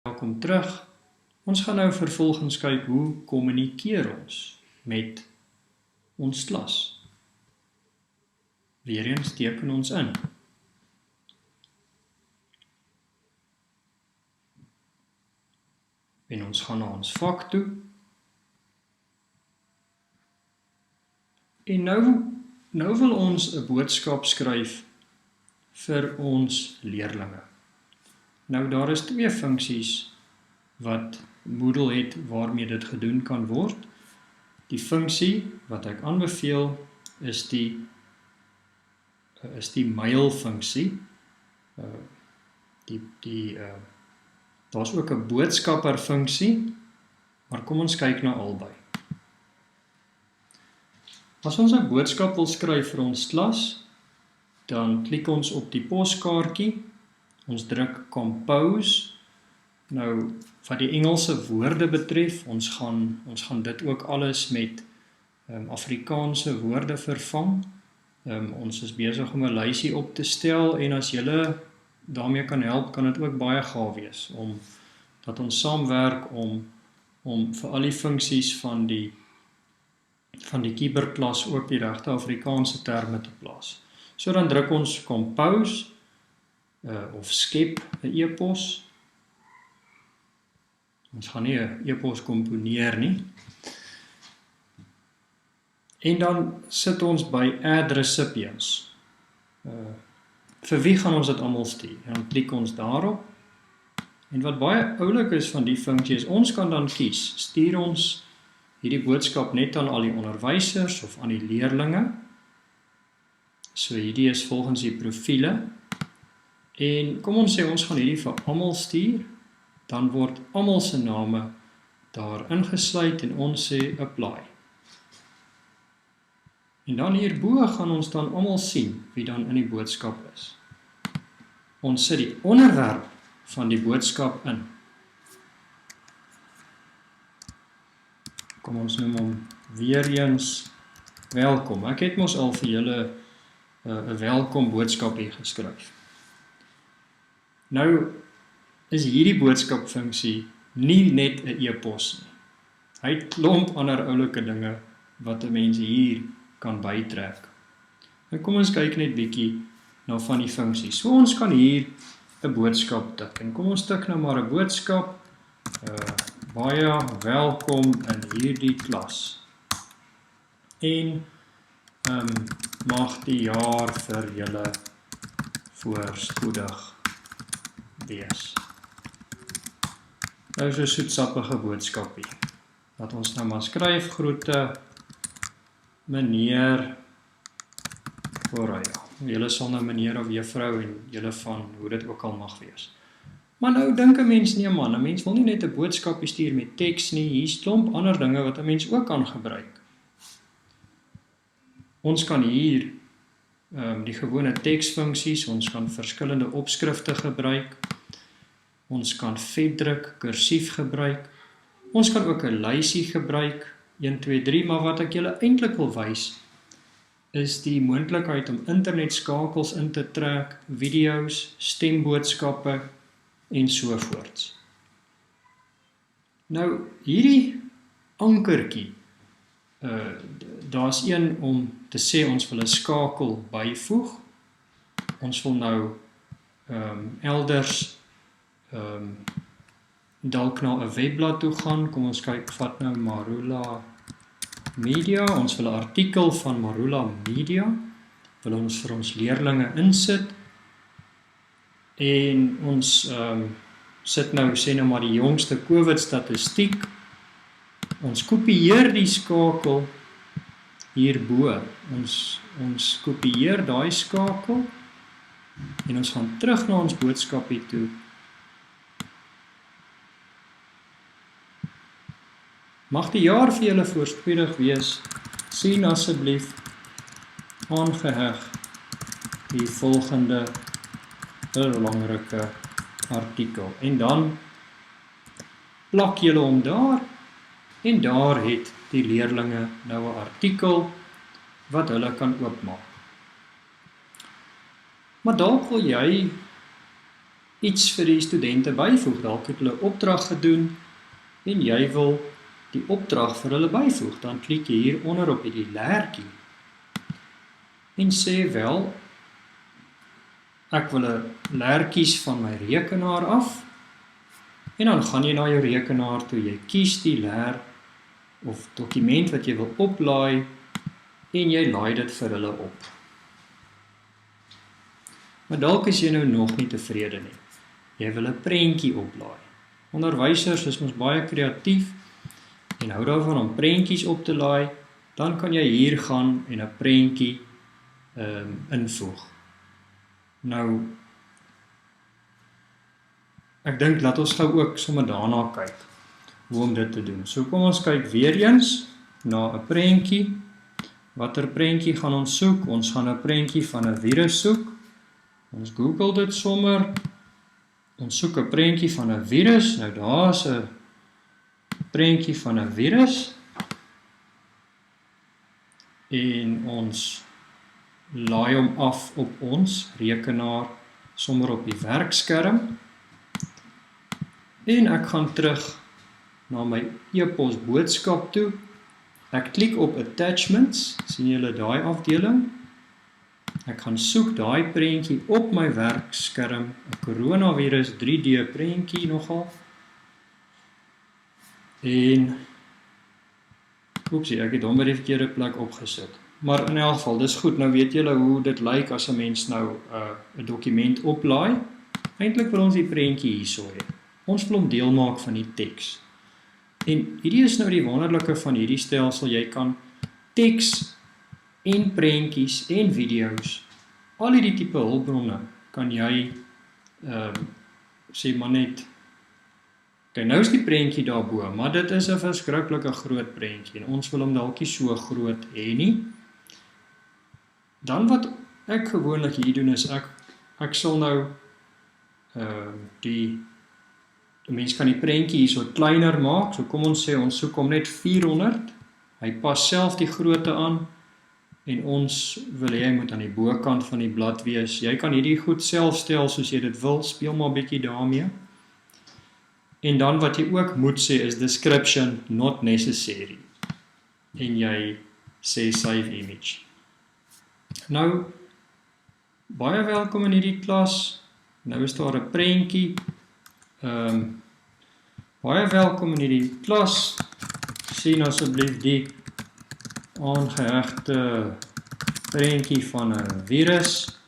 Welkom terug. Ons gaan nou vervolgens kyk hoe kommunikeer ons met ons klas. Weereens teken ons in. En ons gaan na ons vak toe. En nou wil ons 'n boodskap skryf vir ons leerlinge. Nou daar is twee funksies wat Moodle het waarmee dit gedoen kan word. Die funksie wat ek aanbeveel is die mail funksie. Daar is ook 'n boodskapper funksie, maar kom ons kyk na albei. As ons 'n boodskap wil skryf vir ons klas, dan klik ons op die poskaartjie. Ons druk compose. Nou, wat die Engelse woorde betref, ons gaan dit ook alles met Afrikaanse woorde vervang. Ons is besig om 'n lysie op te stel en as julle daarmee kan help, kan dit ook baie gaaf wees dat ons saamwerk om vir al die funksies van die Kieberklas ook die regte Afrikaanse terme te plaas. So dan druk ons compose of skep 'n e-pos. Ons gaan nie 'n e-pos komponeer nie. En dan sit ons by add recipients. Vir wie gaan ons dit almal stuur? En dan klik ons daarop. En wat baie oulik is van die funksie is, ons kan dan kies, stuur ons hierdie boodskap net aan al die onderwysers of aan die leerlinge. So hierdie is volgens die profiele. En kom ons sê ons gaan hierdie vir almal stuur, dan word almal se name daar ingesluit en ons sê apply. En dan hierbo gaan ons dan almal sien wie dan in die boodskap is. Ons sit die onderwerp van die boodskap in. Kom ons noem hom weer eens welkom. Ek het mos al vir julle 'n welkom boodskap hier geskryf. Nou is hierdie boodskapfunksie nie net 'n e-pos nie. Hy het klomp ander oulike dinge wat 'n mens hier kan bytrek. Nou kom ons kyk net bietjie na van die funksies. So ons kan hier 'n boodskap tik. En kom ons tik nou maar 'n boodskap. Baie welkom in hierdie klas. En mag die jaar vir julle voorspoedig wees. Nou is 'n soetsappige boodskapie. Laat ons nou maar skryf groete meneer Foraya. Julle sal nou meneer of juffrou en julle van hoe dit ook al mag wees. Maar nou dink 'n mens nie man, 'n mens wil nie net 'n boodskapie stuur met teks nie, hier's klomp ander dinge wat 'n mens ook kan gebruik. Ons kan hier die gewone teksfunksies, ons kan verskillende opskrifte gebruik, ons kan vetdruk, kursief gebruik, ons kan ook 'n lysie gebruik, 1, 2, 3, maar wat ek julle eintlik wil wys, is die moontlikheid om internetskakels in te trek, video's, stemboodskappe en sovoorts. Nou, hierdie ankertjie, daar's een om te sê ons wil 'n skakel byvoeg. Ons wil nou elders dalk na 'n webblad toe gaan. Kom ons kyk, vat nou Marula Media. Ons wil 'n artikel van Marula Media wil ons vir ons leerlinge insit. En ons sit nou, sê nou maar die jongste COVID statistiek. Ons kopieer die skakel hierbo. Ons kopieer daai skakel en ons gaan terug na ons boodskapie toe. Mag die jaar vir julle voorspoedig wees. Sien asseblief aangeheg die volgende belangrike artikel. En dan plak julle hom daar en daar het die leerlinge nou 'n artikel wat hulle kan oopmaak. Maar dalk wil jy iets vir die studente byvoeg. Dalk het hulle opdrag gedoen en jy wil die opdrag vir hulle byvoeg. Dan klik jy hier onder op die lertjie en sê wel, ek wil 'n lertjies van my rekenaar af en dan gaan jy na jou rekenaar toe, jy kies die ler of dokument wat jy wil oplaai en jy laai dit vir hulle op. Maar dalk is jy nou nog nie tevrede nie. Jy wil 'n prentjie oplaai. Onderwysers is mos baie kreatief en hou daarvan om prentjies op te laai, dan kan jy hier gaan en 'n prentjie invoeg. Nou, ek dink laat ons gou ook sommer daarna kyk hoe om dit te doen. So kom ons kyk weer eens na 'n prentjie. Watter prentjie gaan ons soek? Ons gaan 'n prentjie van 'n virus soek. Ons Google dit sommer. Ons soek 'n prentjie van 'n virus. Nou daar's 'n prentjie van 'n virus. En ons laai hom af op ons rekenaar sommer op die werkskerm. En ek gaan terug na my e-pos boodskap toe. Ek klik op attachments, sien julle daai afdeling. Ek gaan soek daai prentjie op my werkskerm, 'n coronavirus 3D prentjie nogal. En oepsie, ek het hom by die verkeerde plek opgesit. Maar in elk geval, dis goed, nou weet julle hoe dit lyk as 'n mens nou 'n dokument oplaai. Eintlik wil ons die prentjie hierso hê. Ons wil hom deel maak van die teks. En hierdie is nou die wonderlike van hierdie stelsel, jy kan teks en prentjies en video's, al hierdie tipe hulpbronne kan jy sê maar net, okay, nou is die prentjie daarbo, maar dit is 'n verskriklike groot prentjie en ons wil hom dalk nie so groot hê nie. Dan wat ek gewoonlik hier doen is ek sal nou die mens kan die prentjie hier so kleiner maak, so kom ons sê ons soek hom net 400, hy pas self die grootte aan en ons wil hê hy moet aan die bokant van die blad wees. Jy kan hierdie goed self stel soos jy dit wil, speel maar 'n bietjie daarmee. En dan wat jy ook moet sê is description not necessary. En jy sê save image. Nou, baie welkom in hierdie klas. Nou is daar 'n prentjie. Baie welkom in hierdie klas. Sien asseblief die aangehegte prentjie van 'n virus.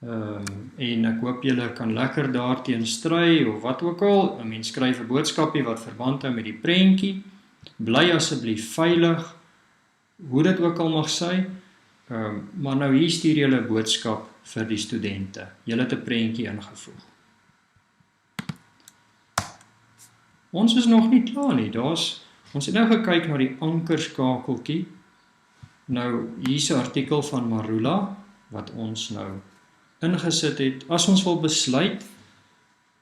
En ek hoop julle kan lekker daarteen stry of wat ook al. 'n Mens skryf 'n boodskapie wat verband hou met die prentjie. Bly asseblief veilig, hoe dit ook al mag sy. Maar nou hier stuur julle 'n boodskap vir die studente. Julle het 'n prentjie ingevoeg. Ons is nog nie klaar nie. Ons het nou gekyk na die ankerskakeltjie. Nou hier's 'n artikel van Marula wat ons nou ingesit het. As ons wil besluit,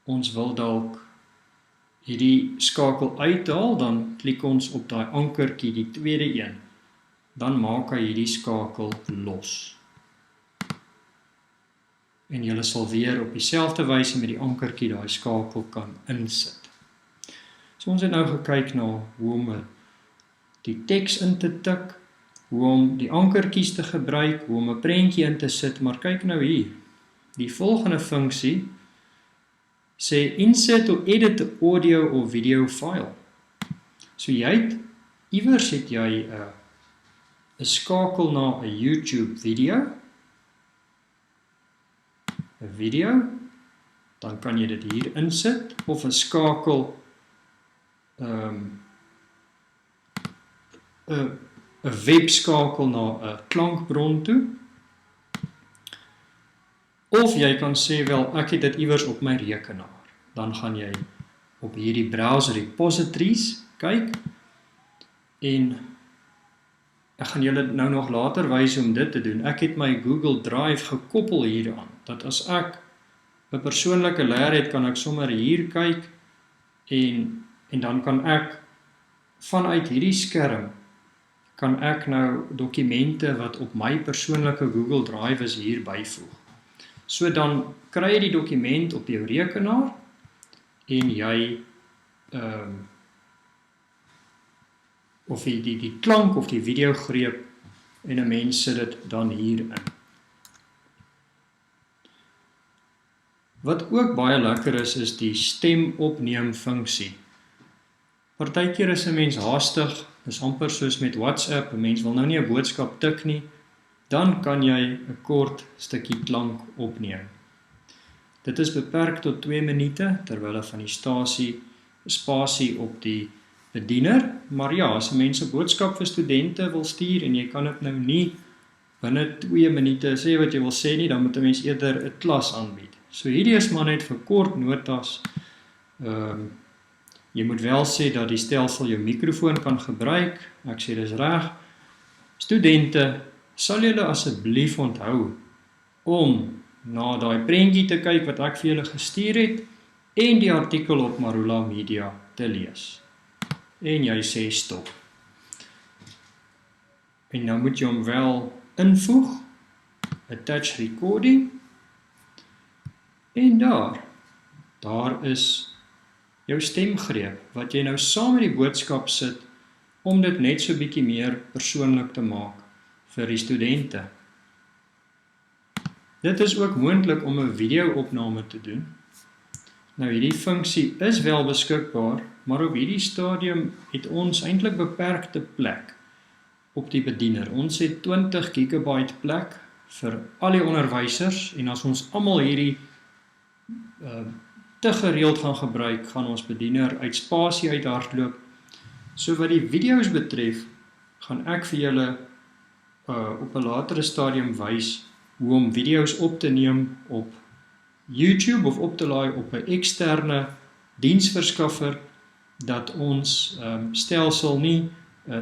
ons wil dalk hierdie skakel uithaal, dan klik ons op daai ankertjie, die tweede een. Dan maak hy hierdie skakel los. En julle sal weer op dieselfde wyse met die ankertjie daai skakel kan insit. So ons het nou gekyk na hoe om die teks in te tik, hoe om die ankertjies te gebruik, hoe om 'n prentjie in te sit, maar kyk nou hier. Die volgende funksie sê insert or edit the audio or video file. So iewers het jy 'n skakel na 'n YouTube video, dan kan jy dit hier insit, of 'n skakel 'n webskakel na 'n klankbron toe. Of jy kan sê, wel, ek het dit iewers op my rekenaar. Dan gaan jy op hierdie browser repositories kyk, en ek gaan julle nou nog later wys om dit te doen. Ek het my Google Drive gekoppel hieraan, dat as ek 'n persoonlike leer het, kan ek sommer hier kyk, en dan kan ek vanuit hierdie skerm, kan ek nou dokumente wat op my persoonlike Google Drive is hier byvoeg. So dan kry jy die dokument op jou rekenaar en jy of die klank of die video greep en 'n mens sit dit dan hierin. Wat ook baie lekker is die stemopneem funksie. Partykeer is 'n mens haastig, dis amper soos met WhatsApp, 'n mens wil nou nie 'n boodskap tik nie, dan kan jy 'n kort stukkie klank opneem. Dit is beperk tot 2 minute, terwyl van die spasie op die bediener, maar ja, as 'n mens 'n boodskap vir studente wil stuur, en jy kan dit nou nie binne 2 minute sê wat jy wil sê nie, dan moet 'n mens eerder 'n klas aanbied. So hierdie is maar net vir kort notas. Jy moet wel sê dat die stelsel jou mikrofoon kan gebruik, ek sê dis reg. Studente, sal julle asseblief onthou om na daai prentjie te kyk wat ek vir julle gestuur het, en die artikel op Marula Media te lees. En jy sê stop. En nou moet jy hom wel invoeg, attach recording, en daar is jou stemgreep, wat jy nou saam met die boodskap sit, om dit net so bietjie meer persoonlik te maak vir die studente. Dit is ook moontlik om 'n video-opname te doen. Nou hierdie funksie is wel beskikbaar, maar op hierdie stadium het ons eintlik beperkte plek op die bediener. Ons het 20 GB plek vir al die onderwysers, en as ons almal hierdie te gereeld gaan gebruik, gaan ons bediener uit spasie uit hardloop. So wat die video's betref, gaan ek vir julle op 'n latere stadium wys hoe om video's op te neem op YouTube of op te laai op 'n eksterne diensverskaffer, dat ons stelsel nie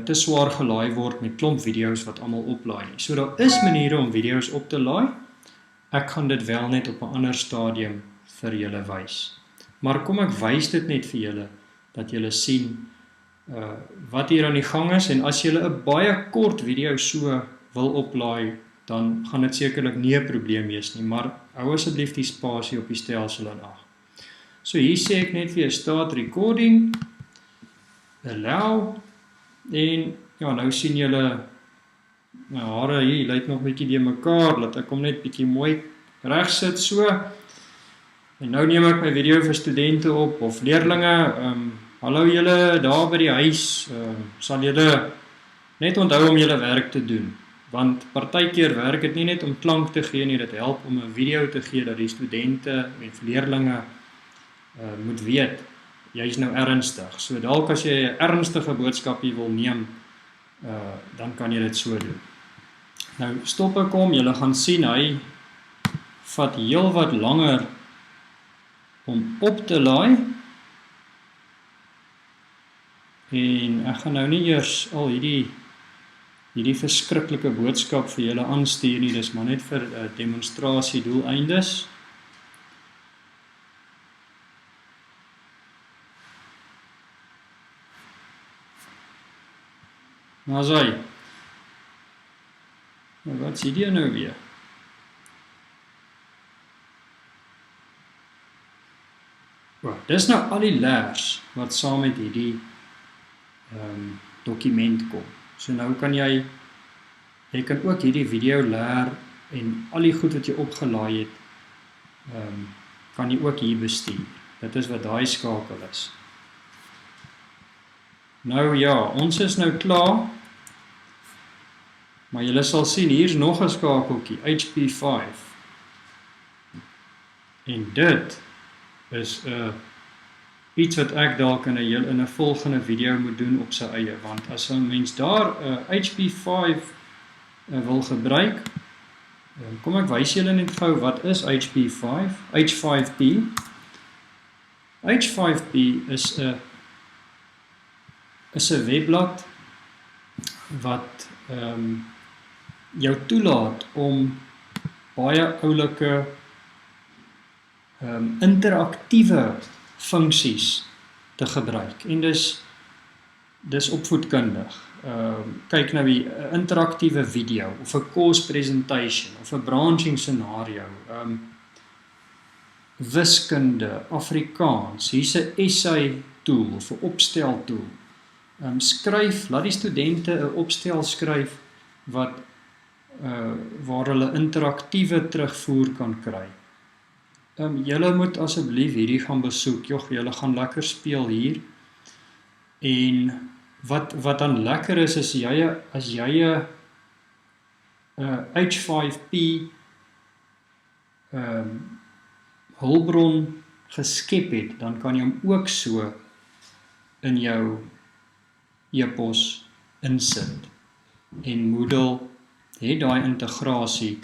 te swaar gelaai word met klomp video's wat almal oplaai nie. So daar is maniere om video's op te laai. Ek gaan dit wel net op 'n ander stadium vir julle wys. Maar kom ek wys dit net vir julle, dat julle sien wat hier aan die gang is, en as julle 'n baie kort video so wil oplaai, dan gaan dit sekerlik nie 'n probleem wees nie, maar hou asseblief die spasie op die stelsel in ag. So hier sê ek net vir start recording, allow, en ja, nou sien julle, my hare hier lyk nog bietjie die mekaar, laat ek hom net bietjie mooi reg sit so. En nou neem ek my video vir studente op, of leerlinge, hallo julle daar by die huis, sal julle net onthou om julle werk te doen, want partykeer werk dit nie net om klank te gee nie, dit help om 'n video te gee, dat die studente en leerlinge moet weet, jy is nou ernstig, so dalk as jy 'n ernstige boodskapie wil neem, dan kan jy dit so doen. Nou stop ek hom, julle gaan sien, hy vat heel wat langer om op te laai, en ek gaan nou nie eers al hierdie verskriklike boodskap vir julle aanstuur nie, dis maar net vir demonstrasie doeleindes. Nou is hy. Wat sê die nou weer? Dis nou al die leers wat saam met hierdie dokument kom. So nou kan jy kan ook hierdie video leer, en al die goed wat jy opgelaai het, kan jy ook hier bestuur. Dit is wat daai skakel is. Nou ja, ons is nou klaar, maar julle sal sien, hier is nog 'n skakeltjie, HP5. En dit is iets wat ek dalk in 'n volgende video moet doen op sy eie, want as 'n mens daar HP5 wil gebruik, kom ek wys julle net gou wat is HP5, H5P. H5P is 'n webblad wat jou toelaat om baie oulike interaktiewe funksies te gebruik, en dis opvoedkundig. Kyk nou die interaktiewe video, of 'n course presentation, of 'n branching scenario, wiskunde, Afrikaans, hier's 'n essay tool of 'n opstel tool. Laat die studente 'n opstel skryf wat waar hulle interaktiewe terugvoer kan kry. Julle moet asseblief hierdie gaan besoek. Julle gaan lekker speel hier. En wat dan lekker is as jy 'n H5P hulpbron geskep het, dan kan jy hom ook so in jou e-pos insit. En Moodle het daai integrasie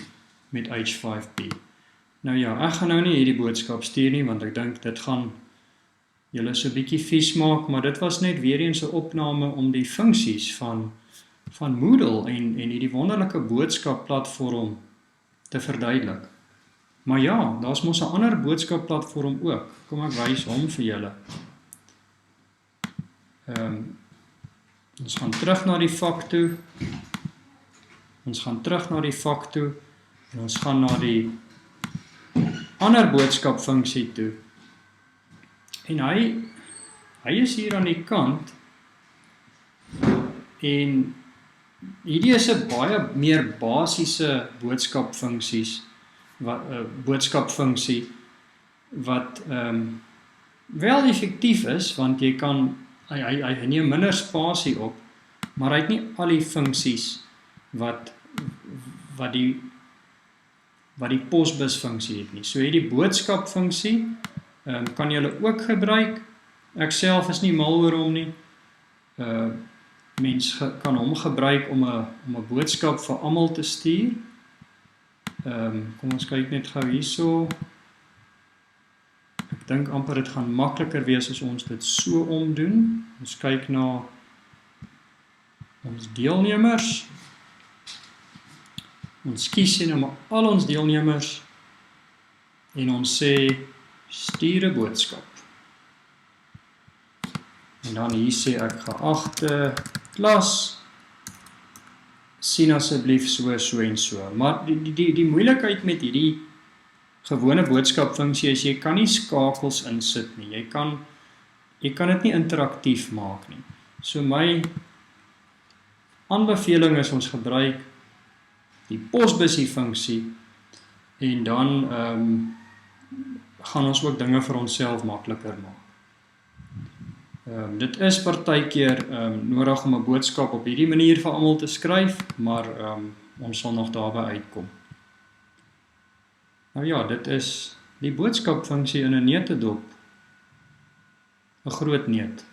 met H5P. Nou ja, ek gaan nou nie hierdie boodskap stuur nie, want ek dink dit gaan julle so 'n bietjie vies maak, maar dit was net weer eens 'n opname om die funksies van Moodle en hierdie wonderlike boodskapplatform te verduidelik. Maar ja, daar's mos 'n ander boodskapplatform ook. Kom ek wys hom vir julle. Ons gaan terug na die vak toe. En ons gaan na die ander boodskapfunksie toe. En hy is hier aan die kant. En hierdie is 'n baie meer basiese boodskapfunksie wat wel effektief is, want jy kan hy neem minder spasie op, maar hy het nie al die funksies wat die posbus funksie het nie. So hierdie boodskapfunksie kan jy ook gebruik. Ek self is nie mal oor hom nie. Mens kan hom gebruik om 'n boodskap vir almal te stuur. Kom ons kyk net gou hierso. Ek dink amper dit gaan makliker wees as ons dit so omdoen. Ons kyk na ons deelnemers. Ons kies nou maar al ons deelnemers en ons sê stuur 'n boodskap. En dan hier sê ek geagte klas, sien asseblief so en so. Maar die moeilikheid met hierdie gewone boodskapfunksie is jy kan nie skakels insit nie. Jy kan dit nie interaktief maak nie. So my aanbeveling is ons gebruik die posbusie funksie en dan gaan ons ook dinge vir onsself makliker maak. Dit is partykeer nodig om 'n boodskap op hierdie manier vir almal te skryf, maar ons sal nog daarby uitkom. Nou ja, dit is die boodskapfunksie in 'n neutedop. 'n groot neut.